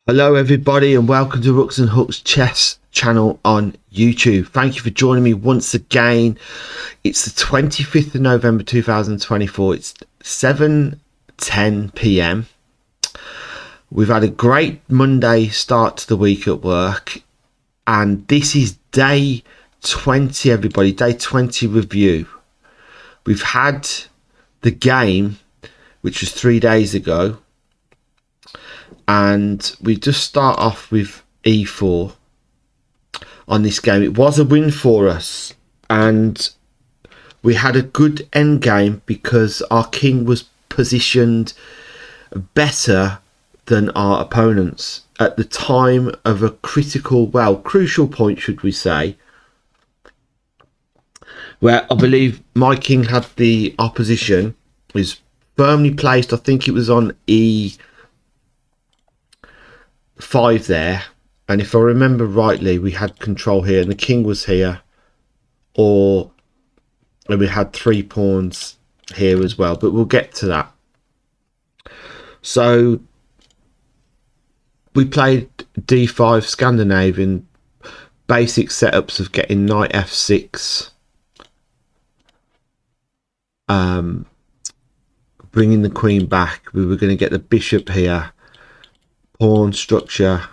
Hello everybody and welcome to Rooks and Hooks chess channel on YouTube. Thank you for joining me once again. It's the 25th of November 2024. It's 7:10 p.m. We've had a great Monday start to the week at work, and this is day 20, everybody. Day 20 review. We've had the game, which was 3 days ago, and we just start off with e4 on this game. It was a win for us, and we had a good end game because our king was positioned better than our opponents at the time of a crucial point, should we say, where I believe my king had the opposition is firmly placed. I think it was on e5 there, and if I remember rightly, we had control here and the king was here, and we had 3 pawns here as well, but we'll get to that. So we played d5 Scandinavian, basic setups of getting knight f6, bringing the queen back. We were going to get the bishop here, pawn structure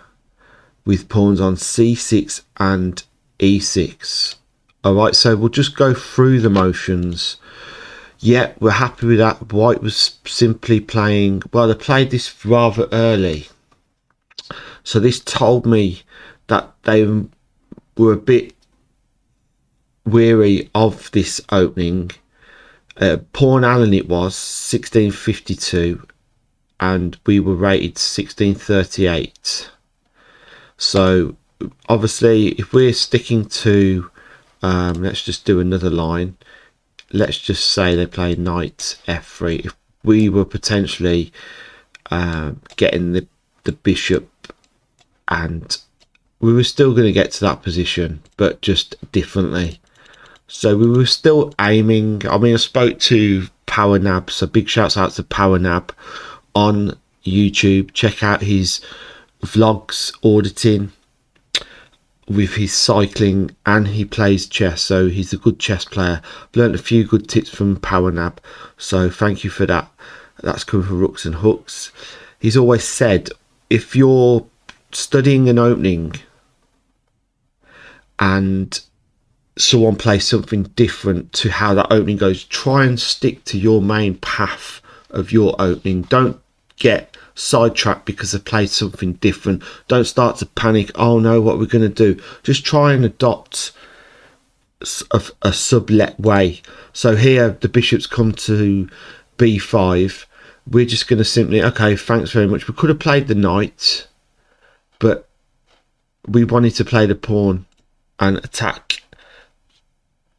with pawns on c6 and e6. All right, so we'll just go through the motions. Yeah, we're happy with that. White was simply playing, well, they played this rather early, so this told me that they were a bit weary of this opening. Pawn Allen it was 1652, and we were rated 1638. So obviously, if we're sticking to, let's just do another line. Let's just say they played knight f3. If we were potentially getting the bishop, and we were still going to get to that position, but just differently. So we were still aiming. I mean, I spoke to Power Nab, so big shouts out to Power Nab on YouTube. Check out his vlogs auditing with his cycling, and he plays chess, so he's a good chess player. I've learned a few good tips from Power Nab, so thank you for that. That's coming from Rooks and Hooks. He's always said, if you're studying an opening and someone plays something different to how that opening goes, try and stick to your main path of your opening. Don't get sidetracked because they played something different. Don't start to panic. Oh no, what we're going to do? Just try and adopt a sublet way. So here the bishop's come to b5. We're just going to simply, okay, thanks very much. We could have played the knight, but we wanted to play the pawn and attack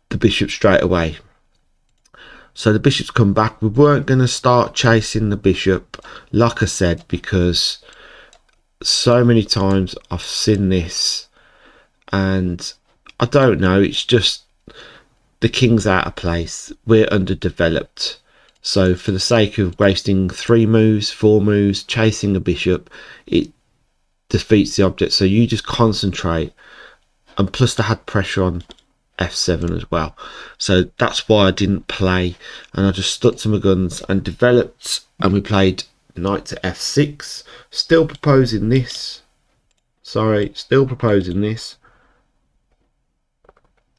the bishop straight away. So the bishop's come back. We weren't going to start chasing the bishop, like I said, because so many times I've seen this, and I don't know, it's just the king's out of place. We're underdeveloped. So for the sake of wasting 3 moves, 4 moves, chasing a bishop, it defeats the object. So you just concentrate. And plus they had pressure on f7 as well, so that's why I didn't play, and I just stuck to my guns and developed, and we played knight to f6. Still proposing this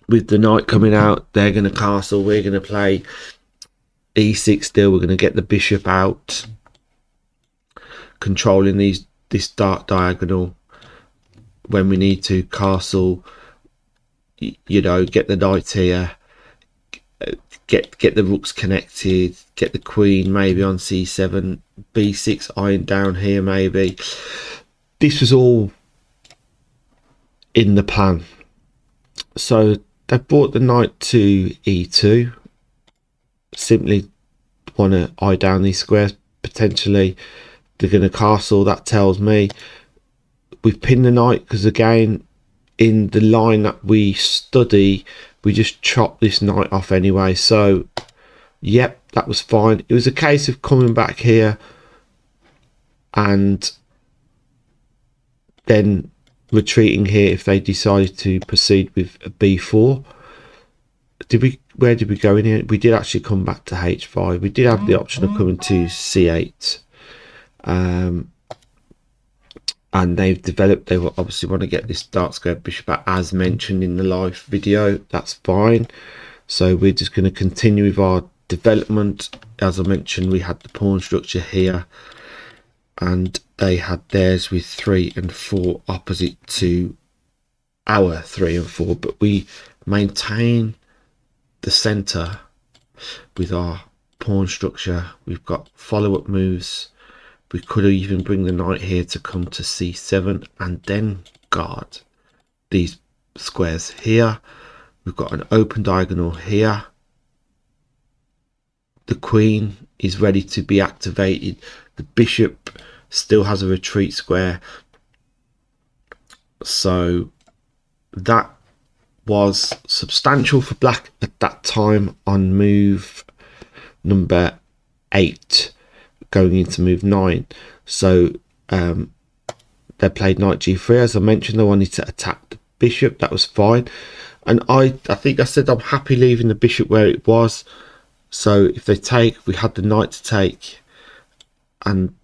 with the knight coming out. They're going to castle, we're going to play e6 still. We're going to get the bishop out, controlling this dark diagonal when we need to castle, you know, get the knight here, get the rooks connected, get the queen maybe on c7, b6 iron down here maybe. This was all in the plan. So they brought the knight to e2, simply want to eye down these squares. Potentially they're going to castle. That tells me we've pinned the knight, because again, in the line that we study, we just chop this knight off anyway. So yep, that was fine. It was a case of coming back here and then retreating here if they decided to proceed with a b4. Where did we go in here? We did actually come back to h5. We did have the option of coming to c8, and they've developed, they will obviously want to get this dark square bishop out, as mentioned in the live video. That's fine. So we're just going to continue with our development. As I mentioned, we had the pawn structure here, and they had theirs with 3 and 4 opposite to our 3 and 4, but we maintain the center with our pawn structure. We've got follow-up moves. We could even bring the knight here to come to c7 and then guard these squares here. We've got an open diagonal here. The queen is ready to be activated. The bishop still has a retreat square. So that was substantial for black at that time on move number 8, going into move 9. So they played knight g3. As I mentioned, they wanted to attack the bishop. That was fine. And I think I said I'm happy leaving the bishop where it was. So if they take, we had the knight to take, and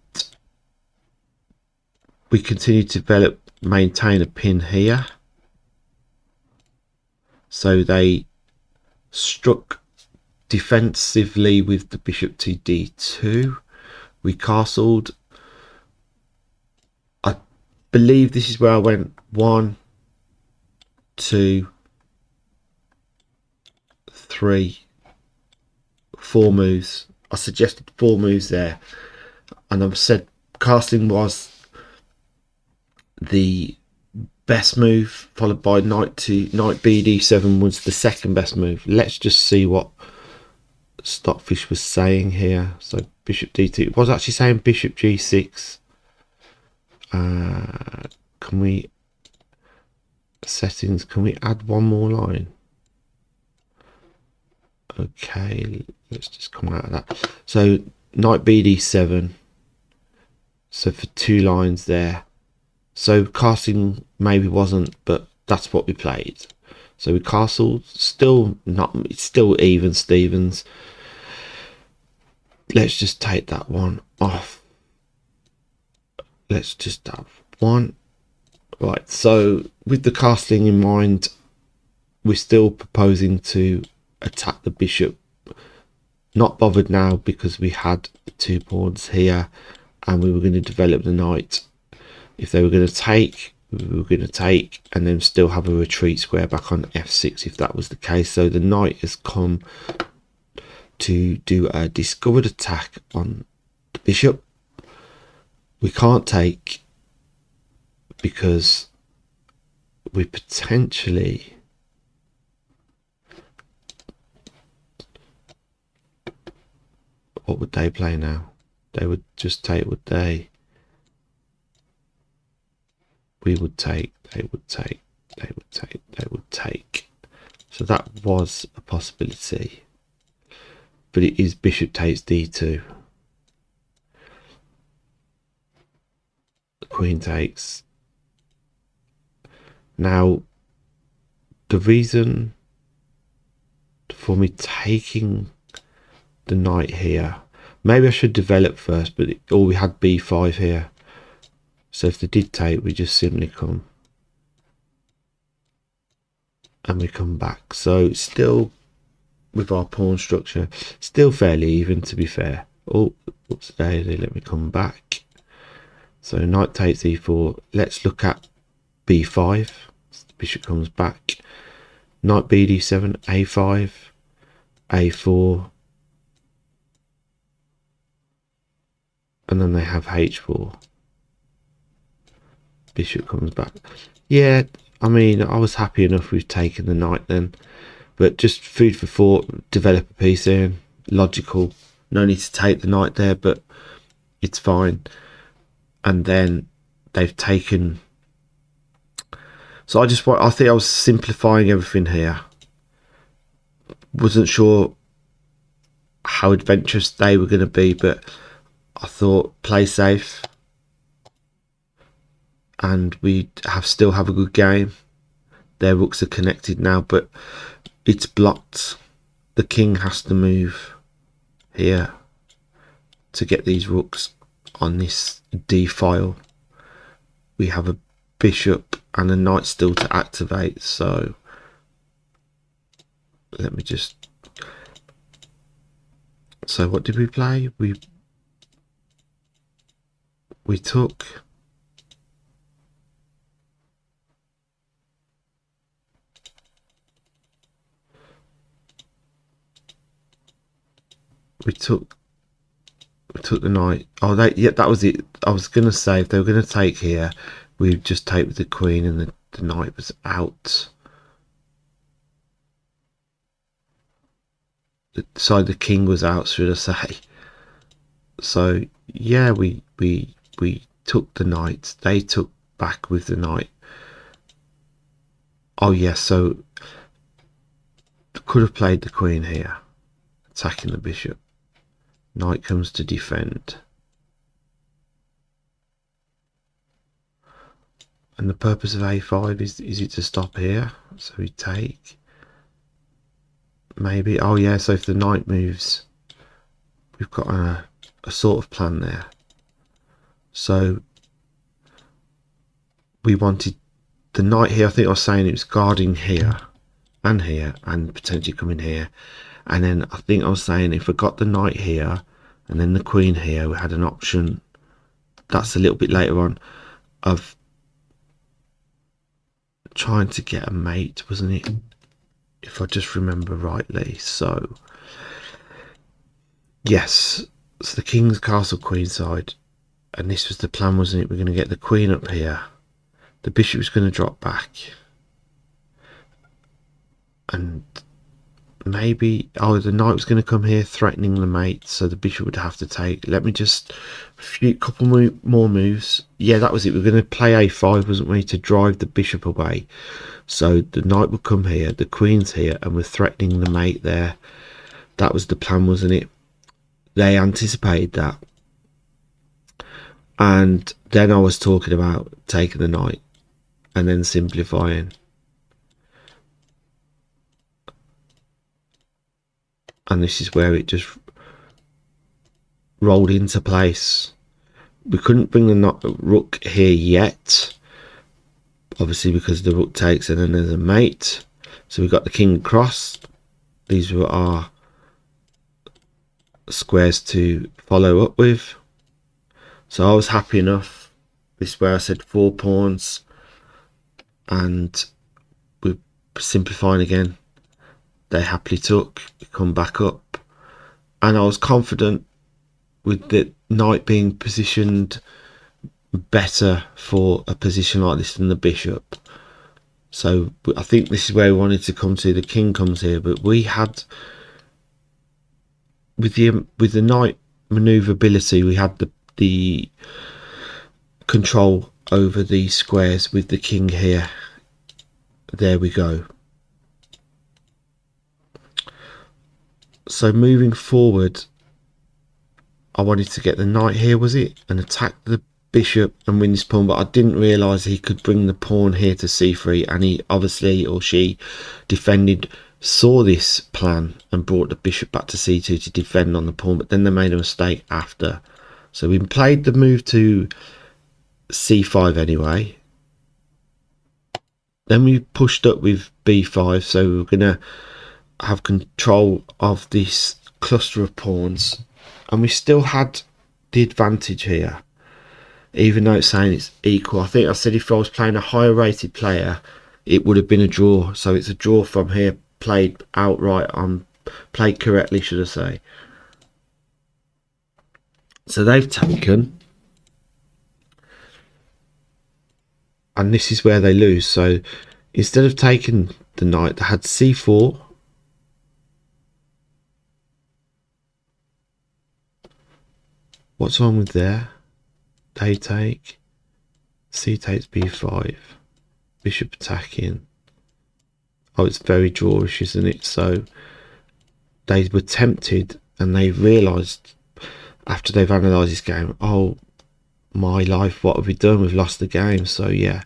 we continue to develop, maintain a pin here. So they struck defensively with the bishop to d2. We castled. I believe this is where I went 1, 2, 3, 4 moves. I suggested 4 moves there, and I've said castling was the best move, followed by knight bd7 was the second best move. Let's just see what Stockfish was saying here. So bishop d2, it was actually saying bishop g6. Can we, settings, can we add one more line? Okay, let's just come out of that. So knight bd7, so for 2 lines there. So casting maybe wasn't, but that's what we played. So we castled, still not, it's still even Stevens. Let's just take that one off. Let's just have 1. Right, so with the castling in mind, we're still proposing to attack the bishop. Not bothered now because we had the 2 pawns here, and we were going to develop the knight. If they were going to take, we were going to take and then still have a retreat square back on f6 if that was the case. So the knight has come to do a discovered attack on the bishop. We can't take because we potentially what would they play now? They would just take, would they? We would take, they would take, they would take, they would take. So that was a possibility. But it is bishop takes d2. The queen takes. Now, the reason for me taking the knight here, maybe I should develop first, but we had b5 here. So if they did take, we just simply come and we come back. So still with our pawn structure, still fairly even, to be fair. Oh, what's they let me come back. So knight takes e4. Let's look at b5. The bishop comes back. Knight bd7, a5, a4, and then they have h4. Bishop comes back. Yeah, I mean, I was happy enough with taking the knight then, but just food for thought. Develop a piece in, logical. No need to take the knight there, but it's fine. And then they've taken. So I think I was simplifying everything here. Wasn't sure how adventurous they were going to be, but I thought play safe. and we still have a good game. Their rooks are connected now, but it's blocked. The king has to move here to get these rooks on this D file. We have a bishop and a knight still to activate, so let me just... So what did we play? We took... We took the knight. Oh, yeah, that was it. I was going to say, if they were going to take here, we'd just take with the queen and the knight was out. The king was out, should I say. So, yeah, we took the knight. They took back with the knight. Oh, yes, yeah, so could have played the queen here, attacking the bishop. Knight comes to defend. And the purpose of a5 is it to stop here? So we take. Maybe. Oh yeah, so if the knight moves, we've got a sort of plan there. So we wanted the knight here. I think I was saying it was guarding here and potentially coming here. And then I think I was saying if we got the knight here and then the queen here, we had an option, that's a little bit later on, of trying to get a mate, wasn't it? If I just remember rightly. So yes, so the king's castle queenside, and this was the plan, wasn't it? We're going to get the queen up here, the bishop was going to drop back, and maybe the knight was going to come here threatening the mate, so the bishop would have to take. Let me just couple more moves. Yeah, that was it. We're going to play a5, wasn't we, to drive the bishop away. So the knight would come here, the queen's here, and we're threatening the mate there. That was the plan, wasn't it? They anticipated that. And then I was talking about taking the knight and then simplifying. And this is where it just rolled into place. We couldn't bring the rook here yet, obviously, because the rook takes and then there's a mate. So we got the king across. These were our squares to follow up with. So I was happy enough. This is where I said 4 pawns, and we're simplifying again. They happily took, come back up, and I was confident with the knight being positioned better for a position like this than the bishop. So I think this is where we wanted to come to. The king comes here, but we had, with the knight maneuverability, we had the control over these squares with the king here. There we go. So moving forward, I wanted to get the knight here, was it, and attack the bishop and win this pawn, but I didn't realise he could bring the pawn here to c3, and he obviously, or she, defended, saw this plan and brought the bishop back to c2 to defend on the pawn, but then they made a mistake after. So we played the move to c5 anyway. Then we pushed up with b5, so we were going to have control of this cluster of pawns, and we still had the advantage here, even though it's saying it's equal. I think I said if I was playing a higher rated player, it would have been a draw. So it's a draw from here, played outright, played correctly, should I say. So they've taken, and this is where they lose. So instead of taking the knight, they had c4. What's wrong with there? They take, c takes b5, bishop attacking. Oh, it's very drawish, isn't it? So they were tempted, and they realised after they've analysed this game, oh, my life, what have we done? We've lost the game. So yeah,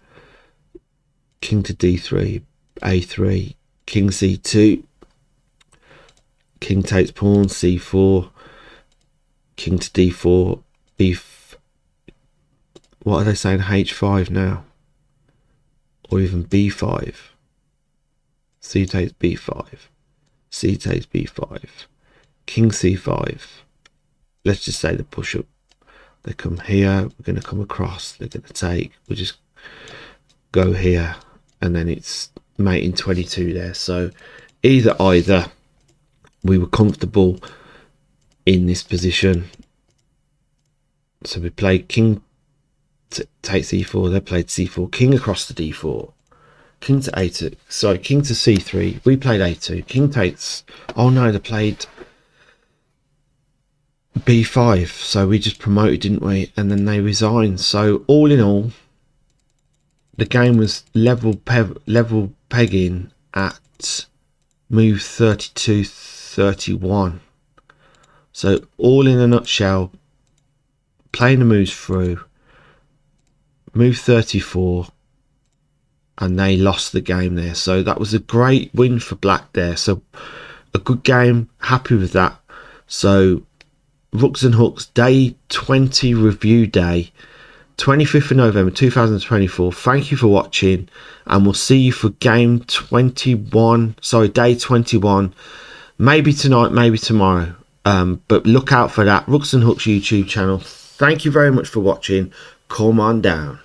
king to d3, a3, king c2, king takes pawn, c4, king to d4, what are they saying, h5 now, or even b5, c takes b5, c takes b5, king c5. Let's just say the push up, they come here, we're going to come across, they're going to take, we'll just go here, and then it's mate in 22 there. So either we were comfortable in this position. So we played king takes e4, they played c4, king across to d4, king to a2, sorry, king to c3, we played a2, king takes, oh no, they played b5, so we just promoted, didn't we? And then they resigned. So all in all, the game was level pegging at move 32-31. So all in a nutshell, playing the moves through, move 34, and they lost the game there. So that was a great win for black there. So a good game, happy with that. So Rooks and Hooks day 20 review day, 25th of November 2024. Thank you for watching, and we'll see you for game 21, sorry, day 21, maybe tonight, maybe tomorrow, but look out for that. Rooks and Hooks YouTube channel. Thank you very much for watching. Come on down.